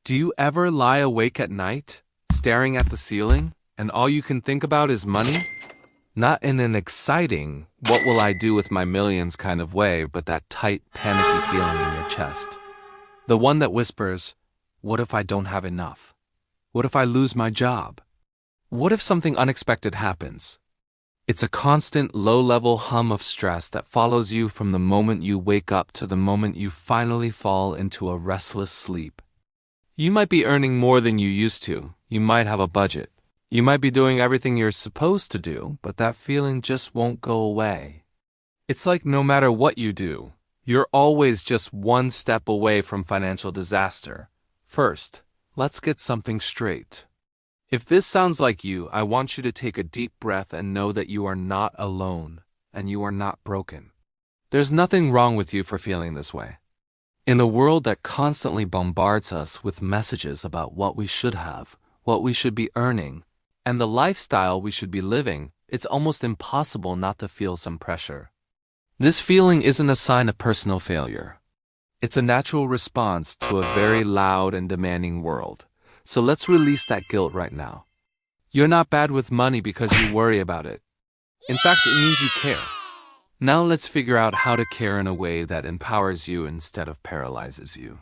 Do you ever lie awake at night, staring at the ceiling, and all you can think about is money? Not in an exciting, what will I do with my millions kind of way, but that tight, panicky feeling in your chest. The one that whispers, what if I don't have enough? What if I lose my job? What if something unexpected happens? It's a constant, low-level hum of stress that follows you from the moment you wake up to the moment you finally fall into a restless sleep. You might be earning more than you used to. You might have a budget. You might be doing everything you're supposed to do, but that feeling just won't go away. It's like no matter what you do, you're always just one step away from financial disaster. First, let's get something straight. If this sounds like you, I want you to take a deep breath and know that you are not alone, and you are not broken. There's nothing wrong with you for feeling this way. In a world that constantly bombards us with messages about what we should have, what we should be earning, and the lifestyle we should be living, it's almost impossible not to feel some pressure. This feeling isn't a sign of personal failure. It's a natural response to a very loud and demanding world. So let's release that guilt right now. You're not bad with money because you worry about it. In fact, it means you care. Now let's figure out how to care in a way that empowers you instead of paralyzes you.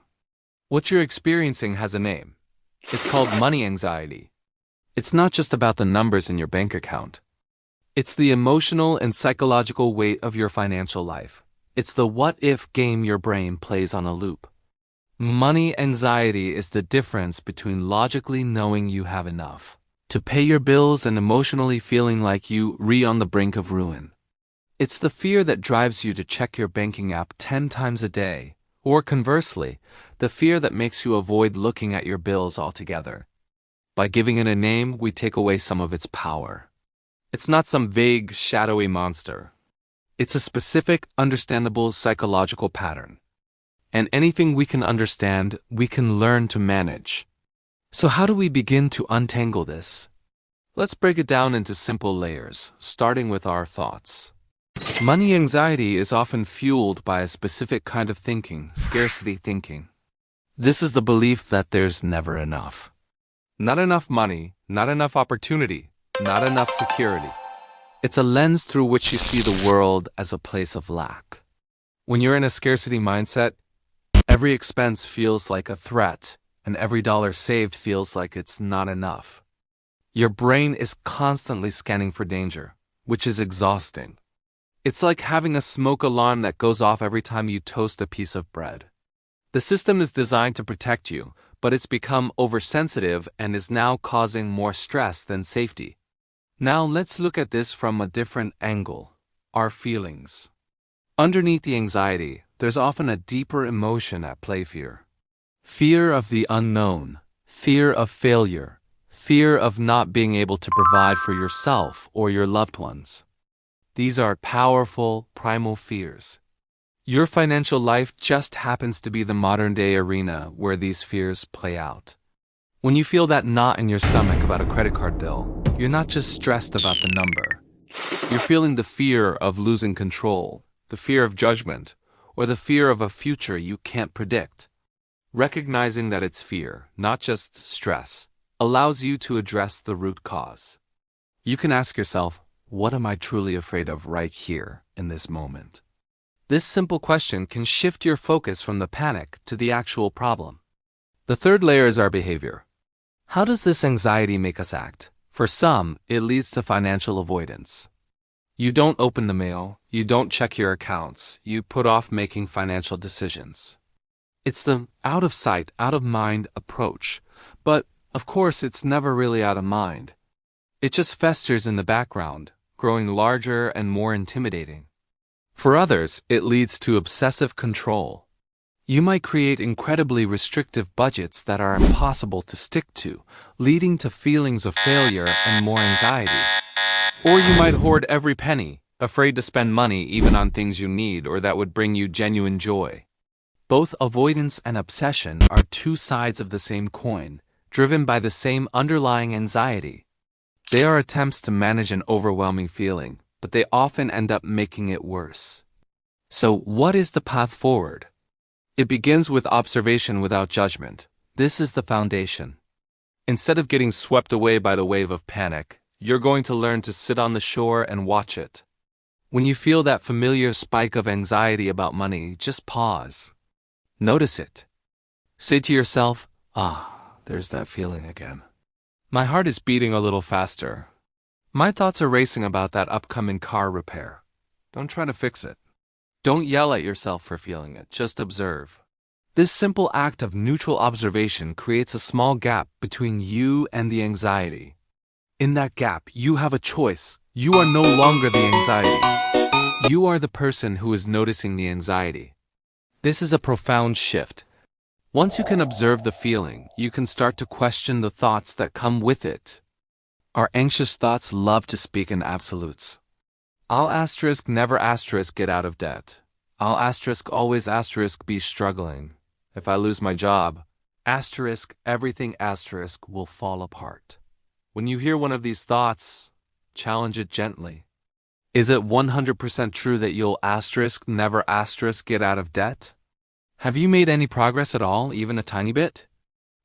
What you're experiencing has a name. It's called money anxiety. It's not just about the numbers in your bank account. It's the emotional and psychological weight of your financial life. It's the what-if game your brain plays on a loop. Money anxiety is the difference between logically knowing you have enough to pay your bills and emotionally feeling like you're on the brink of ruin. It's the fear that drives you to check your banking app 10 times a day, or conversely, the fear that makes you avoid looking at your bills altogether. By giving it a name, we take away some of its power. It's not some vague, shadowy monster. It's a specific, understandable psychological pattern. And anything we can understand, we can learn to manage. So how do we begin to untangle this? Let's break it down into simple layers, starting with our thoughts. Money anxiety is often fueled by a specific kind of thinking, scarcity thinking. This is the belief that there's never enough. Not enough money, not enough opportunity, not enough security. It's a lens through which you see the world as a place of lack. When you're in a scarcity mindset, every expense feels like a threat, and every dollar saved feels like it's not enough. Your brain is constantly scanning for danger, which is exhausting. It's like having a smoke alarm that goes off every time you toast a piece of bread. The system is designed to protect you, but it's become oversensitive and is now causing more stress than safety. Now let's look at this from a different angle: our feelings. Underneath the anxiety, there's often a deeper emotion at play: fear. Fear of the unknown, fear of failure, fear of not being able to provide for yourself or your loved ones. These are powerful, primal fears. Your financial life just happens to be the modern-day arena where these fears play out. When you feel that knot in your stomach about a credit card bill, you're not just stressed about the number. You're feeling the fear of losing control, the fear of judgment, or the fear of a future you can't predict. Recognizing that it's fear, not just stress, allows you to address the root cause. You can ask yourself, what am I truly afraid of right here in this moment? This simple question can shift your focus from the panic to the actual problem. The third layer is our behavior. How does this anxiety make us act? For some, it leads to financial avoidance. You don't open the mail, you don't check your accounts, you put off making financial decisions. It's the out of sight, out of mind approach. But, of course, it's never really out of mind. It just festers in the background, growing larger and more intimidating. For others, it leads to obsessive control. You might create incredibly restrictive budgets that are impossible to stick to, leading to feelings of failure and more anxiety. Or you might hoard every penny, afraid to spend money even on things you need or that would bring you genuine joy. Both avoidance and obsession are two sides of the same coin, driven by the same underlying anxiety. They are attempts to manage an overwhelming feeling, but they often end up making it worse. So, what is the path forward? It begins with observation without judgment. This is the foundation. Instead of getting swept away by the wave of panic, you're going to learn to sit on the shore and watch it. When you feel that familiar spike of anxiety about money, just pause. Notice it. Say to yourself, there's that feeling again. My heart is beating a little faster. My thoughts are racing about that upcoming car repair. Don't try to fix it. Don't yell at yourself for feeling it, just observe. This simple act of neutral observation creates a small gap between you and the anxiety. In that gap, you have a choice. You are no longer the anxiety. You are the person who is noticing the anxiety. This is a profound shift. Once you can observe the feeling, you can start to question the thoughts that come with it. Our anxious thoughts love to speak in absolutes. I'll never get out of debt. I'll always be struggling. If I lose my job, everything will fall apart. When you hear one of these thoughts, challenge it gently. Is it 100% true that you'll never get out of debt? Have you made any progress at all, even a tiny bit?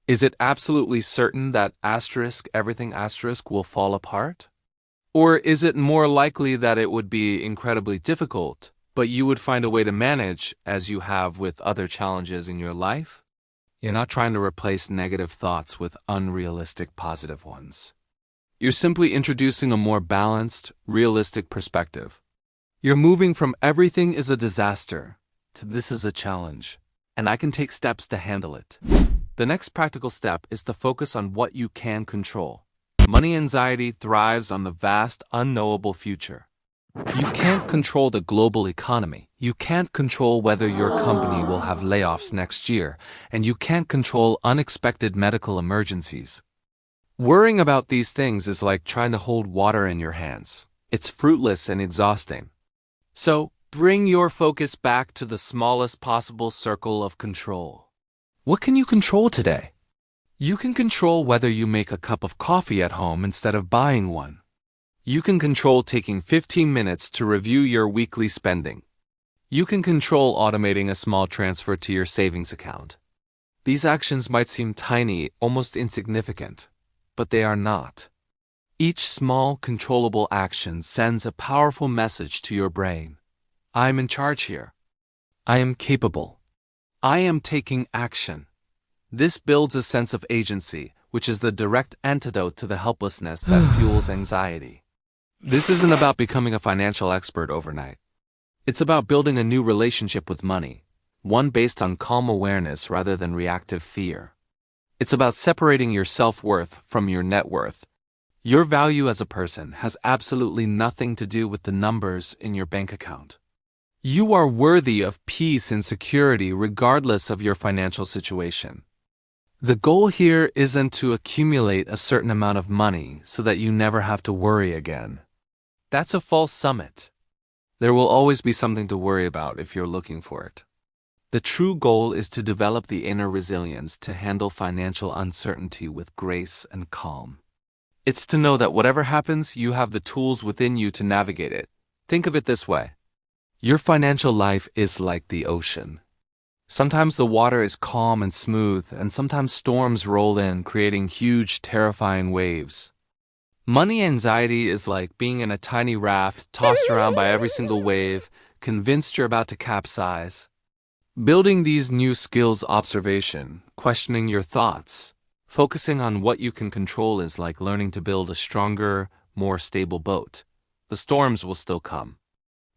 Is it absolutely certain that everything will fall apart? Or is it more likely that it would be incredibly difficult, but you would find a way to manage as you have with other challenges in your life? You're not trying to replace negative thoughts with unrealistic positive ones. You're simply introducing a more balanced, realistic perspective. You're moving from everything is a disaster to this is a challenge, and I can take steps to handle it. The next practical step is to focus on what you can control. Money anxiety thrives on the vast, unknowable future. You can't control the global economy. You can't control whether your company will have layoffs next year, and you can't control unexpected medical emergencies. Worrying about these things is like trying to hold water in your hands. It's fruitless and exhausting. So, bring your focus back to the smallest possible circle of control. What can you control today? You can control whether you make a cup of coffee at home instead of buying one. You can control taking 15 minutes to review your weekly spending. You can control automating a small transfer to your savings account. These actions might seem tiny, almost insignificant, but they are not. Each small, controllable action sends a powerful message to your brain. I am in charge here. I am capable. I am taking action. This builds a sense of agency, which is the direct antidote to the helplessness that fuels anxiety. This isn't about becoming a financial expert overnight. It's about building a new relationship with money, one based on calm awareness rather than reactive fear. It's about separating your self-worth from your net worth. Your value as a person has absolutely nothing to do with the numbers in your bank account. You are worthy of peace and security regardless of your financial situation. The goal here isn't to accumulate a certain amount of money so that you never have to worry again. That's a false summit. There will always be something to worry about if you're looking for it. The true goal is to develop the inner resilience to handle financial uncertainty with grace and calm. It's to know that whatever happens, you have the tools within you to navigate it. Think of it this way. Your financial life is like the ocean. Sometimes the water is calm and smooth, and sometimes storms roll in, creating huge, terrifying waves. Money anxiety is like being in a tiny raft, tossed around by every single wave, convinced you're about to capsize. Building these new skills, observation, questioning your thoughts, focusing on what you can control is like learning to build a stronger, more stable boat. The storms will still come.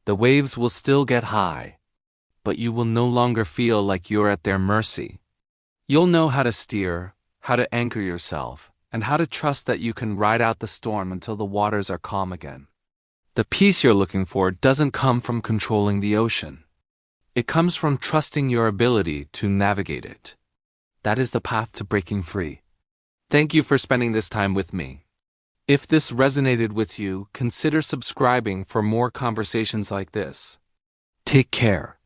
The waves will still get high. But you will no longer feel like you're at their mercy. You'll know how to steer, how to anchor yourself, and how to trust that you can ride out the storm until the waters are calm again. The peace you're looking for doesn't come from controlling the ocean. It comes from trusting your ability to navigate it. That is the path to breaking free. Thank you for spending this time with me. If this resonated with you, consider subscribing for more conversations like this. Take care.